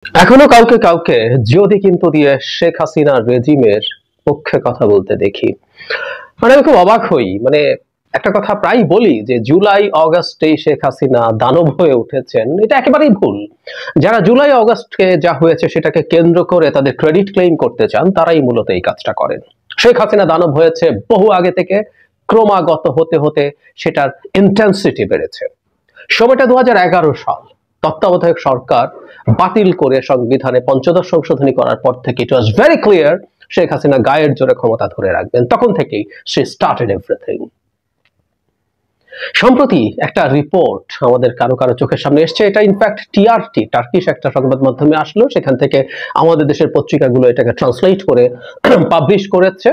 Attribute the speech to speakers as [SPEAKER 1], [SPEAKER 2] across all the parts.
[SPEAKER 1] এখনো কাউকে কাউকে যদি কিন্তু দিয়ে শেখ হাসিনা রেজিমের পক্ষে কথা বলতে দেখি, মানে আমি খুব অবাক হই। মানে একটা কথা প্রায় বলি যে জুলাই অগাস্টে শেখ হাসিনা দানব হয়ে উঠেছেন, এটা একেবারেই ভুল। যারা জুলাই অগাস্টে যা হয়েছে সেটাকে কেন্দ্র করে তাদের ক্রেডিট ক্লেম করতে চান, তারাই মূলত এই কাজটা করেন। শেখ হাসিনা দানব হয়েছে বহু আগে থেকে, ক্রমাগত হতে হতে সেটার ইন্টেন্সিটি বেড়েছে। সময়টা 2011 সাল, তত্ত্বাবধায়ক সরকার বাতিল করে সংবিধানে পঞ্চদশ সংশোধনী করার পর থেকে it was very clear Sheikh Hasina গায়ের জোরে ক্ষমতা ধরে রাখবেন। তখন থেকেই সে স্টার্টেড এভরিথিং। সম্প্রতি একটা রিপোর্ট আমাদের কারো কারো চোখের সামনে এসছে, এটা ইনফ্যাক্ট টিআরটি টার্কিশ একটা সংবাদ মাধ্যমে আসলো, সেখান থেকে আমাদের দেশের পত্রিকাগুলো এটাকে ট্রান্সলেট করে পাবলিশ করেছে।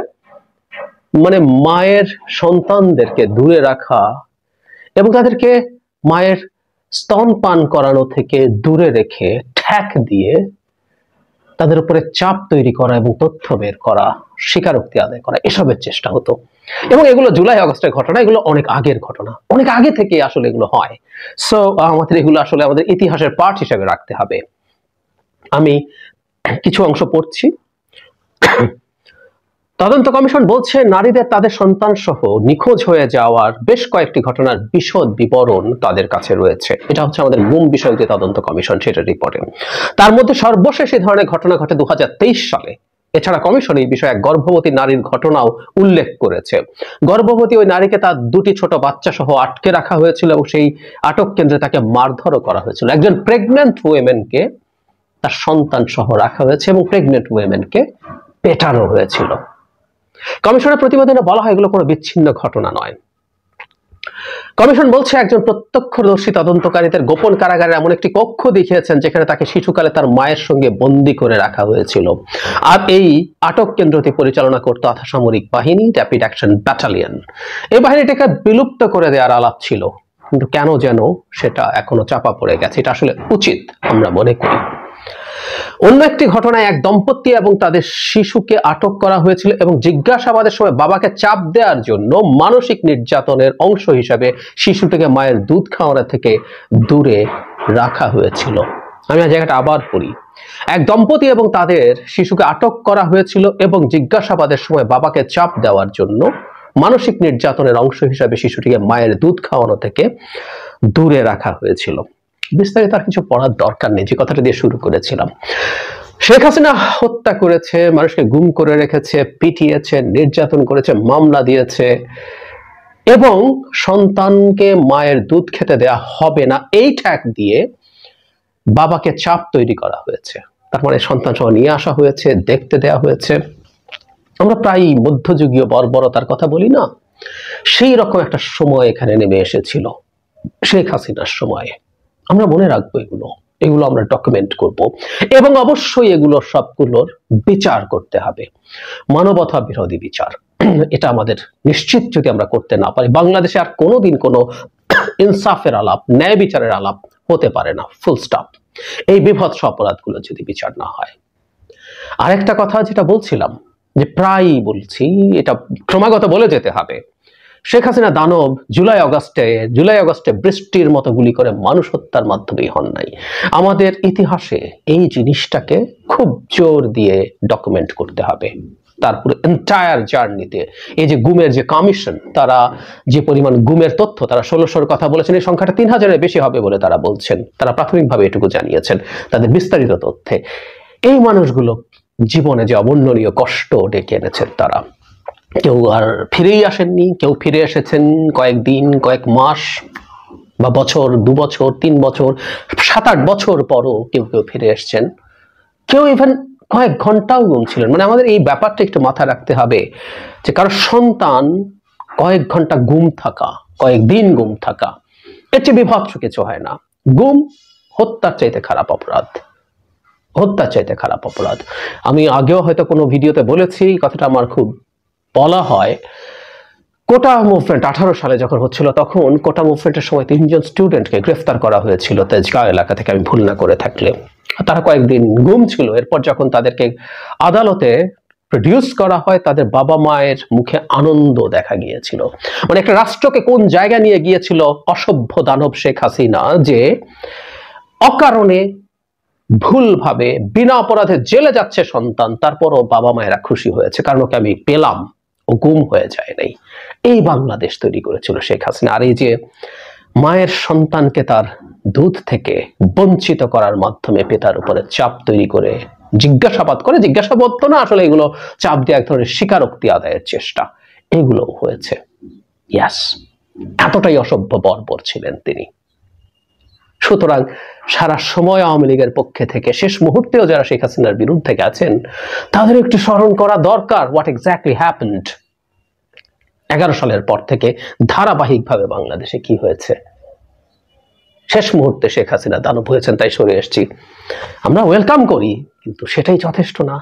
[SPEAKER 1] মানে মায়ের সন্তানদেরকে দূরে রাখা এবং তাদেরকে মায়ের স্তন পান করানো থেকে দূরে রেখে ঠ্যাক দিয়ে তাদের উপরে চাপ তৈরি করা এবং তথ্য বের করা, স্বীকারোক্তি আদায় করা, এসবের চেষ্টা হতো। এবং এগুলো জুলাই আগস্টের ঘটনা, এগুলো অনেক আগের ঘটনা, অনেক আগে থেকে আসলে এগুলো হয়। সো আমাদের এগুলো আসলে আমাদের ইতিহাসের পার্ট হিসেবে রাখতে হবে। আমি কিছু অংশ পড়ছি। তদন্ত কমিশন বলছে নারীদের তাদের সন্তান সহ নিখোঁজ হয়ে যাওয়ার বেশ কয়েকটি ঘটনার বিশদ বিবরণ তাদের কাছে রয়েছে। এটা হচ্ছে আমাদের গুম বিষয়ক যে তদন্ত কমিশন, সেটা রিপোর্টে। তার মধ্যে সর্বশেষ এই ধরনের ঘটনা ঘটে 2023 সালে। এছাড়া কমিশন এই বিষয়ে এক গর্ভবতী নারীর ঘটনাও উল্লেখ করেছে। গর্ভবতী ওই নারীকে তার দুটি ছোট বাচ্চা সহ আটকে রাখা হয়েছিল এবং সেই আটক কেন্দ্রে তাকে মারধরও করা হয়েছিল। একজন প্রেগন্যান্ট ওয়েমেনকে তার সন্তান সহ রাখা হয়েছে এবং প্রেগন্যান্ট ওয়েমেনকে পেটানো হয়েছিল। কমিশনের প্রতিবেদনে বলা হয় এগুলো কোনো বিচ্ছিন্ন ঘটনা নয়। কমিশন বলছে একজন প্রত্যক্ষদর্শী তদন্তকারীদের গোপন কারাগারে এমন একটি কক্ষ দেখিয়েছেন যেখানে তাকে শিশুকালে তার মায়ের সঙ্গে বন্দী করে রাখা হয়েছিল। আর এই আটক কেন্দ্রটি পরিচালনা করত আধাসামরিক বাহিনী, র্যাপিড অ্যাকশন ব্যাটালিয়ন। এই বাহিনীটাকে বিলুপ্ত করে দেওয়ার আলাপ ছিল, কিন্তু কেন যেন সেটা এখনো চাপা পড়ে গেছে। এটা আসলে উচিত আমরা মনে করি। অন্য একটি ঘটনায় এক দম্পতি এবং তাদের শিশুকে আটক করা হয়েছিল এবং জিজ্ঞাসাবাদের সময় বাবাকে চাপ দেওয়ার জন্য মানসিক নির্যাতনের অংশ হিসাবে শিশুটিকে মায়ের দুধ খাওয়ানো থেকে দূরে রাখা হয়েছিল। আমি এই জায়গাটা আবার পড়ি। এক দম্পতি এবং তাদের শিশুকে আটক করা হয়েছিল এবং জিজ্ঞাসাবাদের সময় বাবাকে চাপ দেওয়ার জন্য মানসিক নির্যাতনের অংশ হিসাবে শিশুটিকে মায়ের দুধ খাওয়ানো থেকে দূরে রাখা হয়েছিল। বিস্তারিত আর কিছু পড়ার দরকার নেই, যে কথাটা দিয়ে শুরু করেছিলাম। শেখ হাসিনা হত্যা করেছে, মানুষকে গুম করে রেখেছে, পিটিয়েছে, নির্যাতন করেছে, মামলা দিয়েছে এবং সন্তানকে মায়ের দুধ খেতে দেয়া হবে না এই ঠ্যাক দিয়ে বাবাকে চাপ তৈরি করা হয়েছে। তার মানে সন্তান সহ নিয়ে আসা হয়েছে, দেখতে দেয়া হয়েছে। আমরা প্রায় মধ্যযুগীয় বর্বরতার কথা বলি না, সেই রকম একটা সময় এখানে নেমে এসেছিল শেখ হাসিনার সময়ে। আমরা মনে রাখবো এগুলো, এগুলো আমরা ডকুমেন্ট করব এবং অবশ্যই এগুলো সবগুলোর বিচার করতে হবে, মানবতা বিরোধী বিচার। এটা আমাদের নিশ্চিত যদি আমরা করতে না পারি, বাংলাদেশে আর কোনোদিন কোনো ইনসাফের আলাপ, ন্যায় বিচারের আলাপ হতে পারে না, ফুল স্টপ। এই বিভৎস অপরাধগুলো যদি বিচার না হয়। আরেকটা কথা যেটা বলছিলাম, যে প্রায়ই বলছি, এটা ক্রমাগত বলে যেতে হবে, শেখ হাসিনা দানব জুলাই আগস্টে বৃষ্টির মতো গুলি করে মানুষ হত্যার মাধ্যমেই হন নাই। আমাদের ইতিহাসে এই জিনিসটাকে খুব জোর দিয়ে ডকুমেন্ট করতে হবে। তারপরে এন্টায়ার জার্নিতে এই যে গুমের যে কমিশন, তারা যে পরিমাণ গুমের তথ্য, তারা 1600-র কথা বলেছেন, এই সংখ্যাটা 3000-এর বেশি হবে বলে তারা বলছেন। তারা প্রাথমিকভাবে এটুকু জানিয়েছেন তাদের বিস্তারিত তথ্যে। এই মানুষগুলো জীবনে যে অবর্ণনীয় কষ্ট ডেকে এনেছেন, তারা কেউ আর ফিরেই আসেননি, কেউ ফিরে এসেছেন কয়েকদিন, কয়েক মাস বা বছর, 2 বছর, 3 বছর, 7-8 বছর পরও কেউ কেউ ফিরে এসেছেন। কেউ ইভেন কয়েক ঘন্টাও গুম ছিলেন। মানে আমাদের এই ব্যাপারটা একটু মাথায় রাখতে হবে যে কারো সন্তান কয়েক ঘন্টা গুম থাকা, কয়েকদিন গুম থাকা, এর চেয়ে বিভৎস কিছু হয় না। গুম হত্যার চাইতে খারাপ অপরাধ, হত্যার চাইতে খারাপ অপরাধ। আমি আগেও হয়তো কোনো ভিডিওতে বলেছি, কথাটা আমার খুব বলা হয়। কোটা মুভমেন্ট 18 সালে যখন হচ্ছিল, তখন কোটা মুভমেন্টের সময় 3 জন স্টুডেন্টকে গ্রেফতার করা হয়েছিল তেজগাঁও এলাকা থেকে, আমি ভুল না করে থাকলে। তারা কয়েকদিন গুম ছিল। এরপর যখন তাদেরকে আদালতে প্রডিউস করা হয়, তাদের বাবা মায়ের মুখে আনন্দ দেখা গিয়েছিল। মানে একটা রাষ্ট্রকে কোন জায়গা নিয়ে গিয়েছিল অসভ্য দানব শেখ হাসিনা, যে অকারণে ভুলভাবে বিনা অপরাধে জেলে যাচ্ছে সন্তান, তারপরও বাবা মায়েরা খুশি হয়েছে, কারণ ওকে আমি পেলাম, ও গুম হয়ে যায় নাই। এই বাংলাদেশ তৈরি করেছিল শেখ হাসিনা। আর এই যে মায়ের সন্তানকে তার দুধ থেকে বঞ্চিত করার মাধ্যমে পিতার উপরে চাপ তৈরি করে জিজ্ঞাসাবাদ করে, জিজ্ঞাসাবাদ তো না আসলে, এগুলো চাপ দিয়ে এক ধরনের স্বীকারোক্তি আদায়ের চেষ্টা, এগুলো হয়েছে। ইয়াস, এতটাই অসভ্য বর্বর ছিলেন তিনি। সুতরাং সারা সময় আওয়ামী লীগের পক্ষে থেকে শেষ মুহূর্তেও যারা শেখ হাসিনার বিরুদ্ধে গেছেন তাদের একটু স্মরণ করা দরকার হোয়াট এক্স্যাক্টলি হ্যাপেন্ড। 11 সালের পর থেকে ধারাবাহিকভাবে বাংলাদেশে কি হয়েছে। শেষ মুহূর্তে শেখ হাসিনা দানব হয়েছেন তাই সরে এসেছি, আমরা ওয়েলকাম করি, কিন্তু সেটাই যথেষ্ট না।